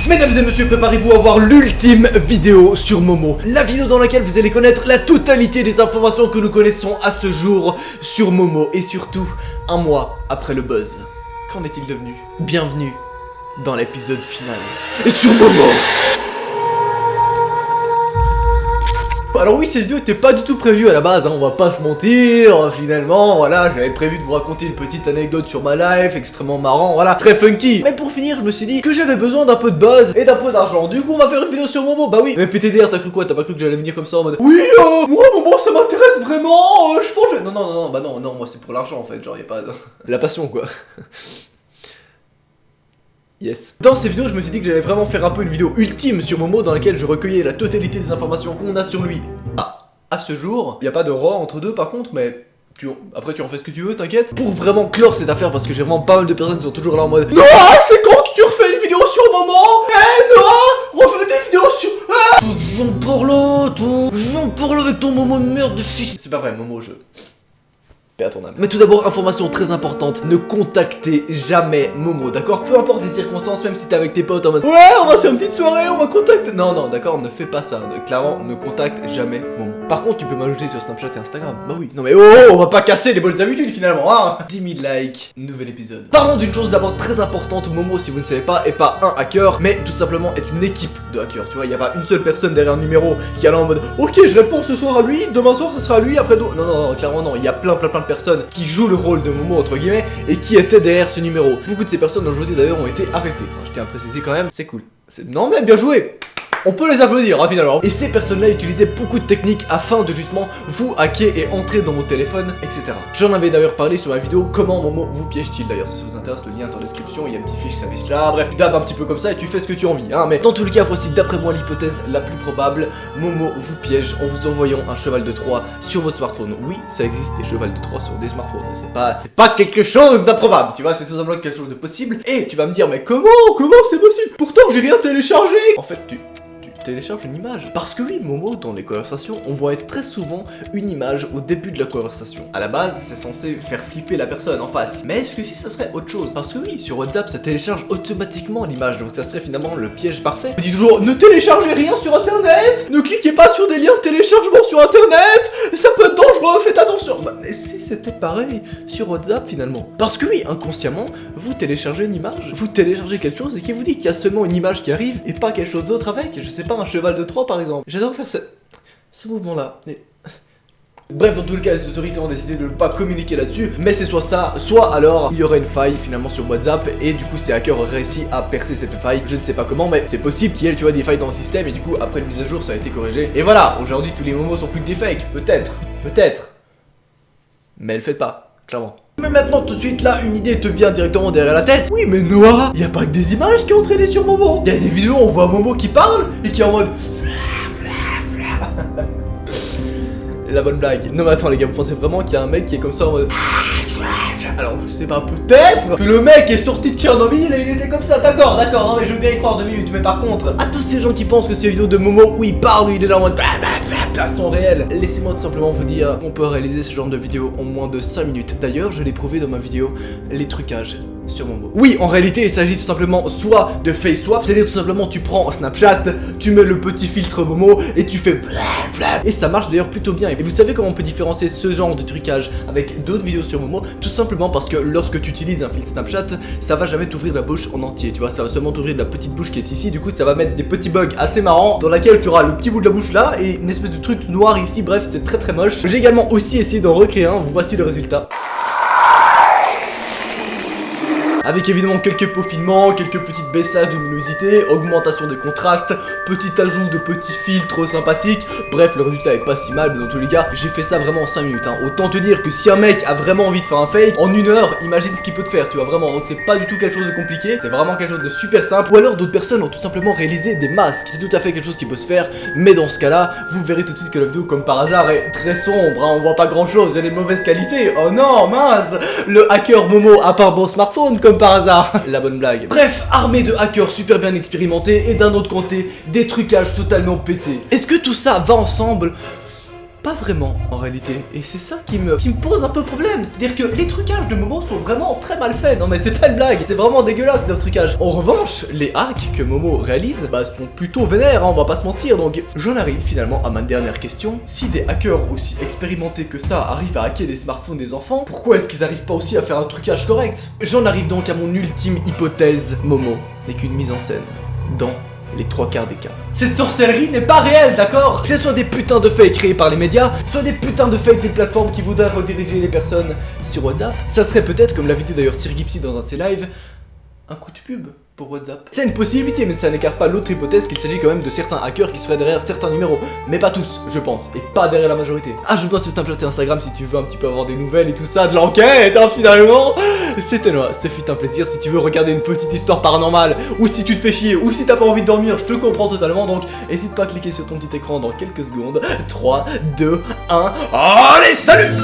Mesdames et messieurs, préparez-vous à voir l'ultime vidéo sur Momo. La vidéo dans laquelle vous allez connaître la totalité des informations que nous connaissons à ce jour sur Momo. Et surtout, un mois après le buzz. Qu'en est-il devenu? Bienvenue dans l'épisode final sur Momo. Alors oui, cette vidéo était pas du tout prévue à la base, hein, on va pas se mentir, finalement, voilà, j'avais prévu de vous raconter une petite anecdote sur ma life, extrêmement marrant, voilà, très funky. Mais pour finir, je me suis dit que j'avais besoin d'un peu de buzz et d'un peu d'argent, du coup on va faire une vidéo sur Momo, bah oui. Mais PTDR, t'as cru quoi? T'as pas cru que j'allais venir comme ça en mode oui, moi Momo ça m'intéresse vraiment, je pense que... Non, bah non, moi c'est pour l'argent en fait, genre y'a pas... La passion quoi. Yes. Dans ces vidéos, je me suis dit que j'allais vraiment faire un peu une vidéo ultime sur Momo dans laquelle je recueillais la totalité des informations qu'on a sur lui à ce jour. Il n'y a pas de roi entre deux par contre, mais après tu en fais ce que tu veux, t'inquiète. Pour vraiment clore cette affaire, parce que j'ai vraiment pas mal de personnes qui sont toujours là en mode non, c'est quand que tu refais une vidéo sur Momo? Non, refais des vidéos sur... Viens par là, toi. Viens par là avec ton Momo de merde de fils. C'est pas vrai, Momo, je... À ton âme. Mais tout d'abord, information très importante, ne contactez jamais Momo, d'accord? Peu importe les circonstances, même si t'es avec tes potes en mode ouais, on va sur une petite soirée, on va contacter. Non, d'accord, ne fais pas ça. Clairement, ne contacte jamais Momo. Par contre, tu peux m'ajouter sur Snapchat et Instagram. Bah oui. Non mais on va pas casser les bonnes habitudes finalement, hein. 10 000 likes, nouvel épisode. Parlons d'une chose d'abord très importante. Momo, si vous ne savez pas, est pas un hacker, mais tout simplement est une équipe de hackers. Tu vois, il y a pas une seule personne derrière un numéro qui est là en mode ok, je réponds ce soir à lui, demain soir ce sera à lui, après non, clairement non. Il y a plein de personnes qui jouent le rôle de Momo entre guillemets et qui étaient derrière ce numéro. Beaucoup de ces personnes aujourd'hui d'ailleurs ont été arrêtées. Je tiens à préciser quand même, c'est cool. Non mais bien joué. On peut les applaudir hein, finalement. Et ces personnes-là utilisaient beaucoup de techniques afin de justement vous hacker et entrer dans vos téléphones, etc. J'en avais d'ailleurs parlé sur ma vidéo comment Momo vous piège-t-il d'ailleurs. Si ça vous intéresse, le lien est en description, il y a un petit fiche qui s'affiche là. Bref, tu dabs un petit peu comme ça et tu fais ce que tu as envie, hein. Mais dans tous les cas, voici d'après moi l'hypothèse la plus probable. Momo vous piège en vous envoyant un cheval de Troie sur votre smartphone. Oui, ça existe des chevals de Troie sur des smartphones. C'est pas quelque chose d'improbable, tu vois, c'est tout simplement quelque chose de possible. Et tu vas me dire, mais comment c'est possible? Pourtant j'ai rien téléchargé. En fait, tu télécharge une image. Parce que oui, Momo, dans les conversations, on voit très souvent une image au début de la conversation. À la base, c'est censé faire flipper la personne en face. Mais est-ce que si ça serait autre chose? Parce que oui, sur WhatsApp, ça télécharge automatiquement l'image, donc ça serait finalement le piège parfait. Je dis toujours, ne téléchargez rien sur internet, ne cliquez pas sur des liens de téléchargement sur internet, ça peut être dangereux, faites attention. Bah, et si c'était pareil sur WhatsApp finalement? Parce que oui, inconsciemment, vous téléchargez une image, vous téléchargez quelque chose et qui vous dit qu'il y a seulement une image qui arrive et pas quelque chose d'autre avec, je sais pas, un cheval de Troie par exemple. J'adore faire ce mouvement-là. Bref, dans tous les cas, les autorités ont décidé de ne pas communiquer là-dessus, mais c'est soit ça, soit alors il y aurait une faille finalement sur WhatsApp et du coup ces hackers auraient réussi à percer cette faille. Je ne sais pas comment, mais c'est possible qu'il y ait, tu vois, des failles dans le système et du coup après une mise à jour ça a été corrigé. Et voilà, aujourd'hui tous les momos sont plus que des fakes, peut-être, mais le faites pas, clairement. Mais maintenant tout de suite là une idée te vient directement derrière la tête. Oui mais Noah, y a pas que des images qui ont traîné sur Momo. Y a des vidéos où on voit Momo qui parle et qui est en mode la bonne blague. Non mais attends les gars, vous pensez vraiment qu'il y a un mec qui est comme ça en mode alors je sais pas, peut-être que le mec est sorti de Tchernobyl et il était comme ça, d'accord, non mais je veux bien y croire 2 minutes, mais par contre, à tous ces gens qui pensent que ces vidéos de Momo où il parle, où il est là en mode sont réelles, laissez-moi tout simplement vous dire qu'on peut réaliser ce genre de vidéo en moins de 5 minutes. D'ailleurs, je l'ai prouvé dans ma vidéo, les trucages sur Momo. Oui, en réalité, il s'agit tout simplement soit de face swap, c'est-à-dire tout simplement tu prends Snapchat, tu mets le petit filtre Momo et tu fais blablabla. Et ça marche d'ailleurs plutôt bien. Et vous savez comment on peut différencier ce genre de trucage avec d'autres vidéos sur Momo? Tout simplement parce que lorsque tu utilises un filtre Snapchat, ça va jamais t'ouvrir la bouche en entier, tu vois, ça va seulement t'ouvrir la petite bouche qui est ici. Du coup, ça va mettre des petits bugs assez marrants dans laquelle tu auras le petit bout de la bouche là et une espèce de truc noir ici. Bref, c'est très moche. J'ai également aussi essayé d'en recréer un. Voici le résultat. Avec évidemment quelques peaufinements, quelques petites baissages de luminosité, augmentation des contrastes, petit ajout de petits filtres sympathiques. Bref, le résultat est pas si mal, mais dans tous les cas, j'ai fait ça vraiment en 5 minutes, hein. Autant te dire que si un mec a vraiment envie de faire un fake, en 1 heure, imagine ce qu'il peut te faire, tu vois, vraiment. Donc c'est pas du tout quelque chose de compliqué, c'est vraiment quelque chose de super simple. Ou alors d'autres personnes ont tout simplement réalisé des masques. C'est tout à fait quelque chose qui peut se faire, mais dans ce cas-là, vous verrez tout de suite que la vidéo, comme par hasard, est très sombre, hein. On voit pas grand-chose, elle est de mauvaise qualité. Oh non, mince. Le hacker Momo a pas un bon smartphone, comme par hasard. La bonne blague. Bref, armée de hackers super bien expérimentés et d'un autre côté, des trucages totalement pétés. Est-ce que tout ça va ensemble? Pas vraiment en réalité, et c'est ça qui me pose un peu problème. C'est-à-dire que les trucages de Momo sont vraiment très mal faits. Non mais c'est pas une blague, c'est vraiment dégueulasse leur trucage. En revanche, les hacks que Momo réalise sont plutôt vénères, hein, on va pas se mentir. Donc j'en arrive finalement à ma dernière question. Si des hackers aussi expérimentés que ça arrivent à hacker des smartphones des enfants, pourquoi est-ce qu'ils arrivent pas aussi à faire un trucage correct? J'en arrive donc à mon ultime hypothèse. Momo n'est qu'une mise en scène dans les 3/4 des cas. Cette sorcellerie n'est pas réelle, d'accord? Que ce soit des putains de fakes créés par les médias, soit des putains de fakes des plateformes qui voudraient rediriger les personnes sur WhatsApp, ça serait peut-être, comme l'avait dit d'ailleurs Sirgipsy dans un de ses lives, un coup de pub pour WhatsApp. C'est une possibilité, mais ça n'écarte pas l'autre hypothèse qu'il s'agit quand même de certains hackers qui seraient derrière certains numéros. Mais pas tous, je pense, et pas derrière la majorité. Ajoute-moi sur Snapchat et Instagram si tu veux un petit peu avoir des nouvelles et tout ça, de l'enquête, hein, finalement. C'était Noah, ce fut un plaisir. Si tu veux regarder une petite histoire paranormale, ou si tu te fais chier, ou si t'as pas envie de dormir, je te comprends totalement, donc n'hésite pas à cliquer sur ton petit écran dans quelques secondes. 3, 2, 1, allez, salut!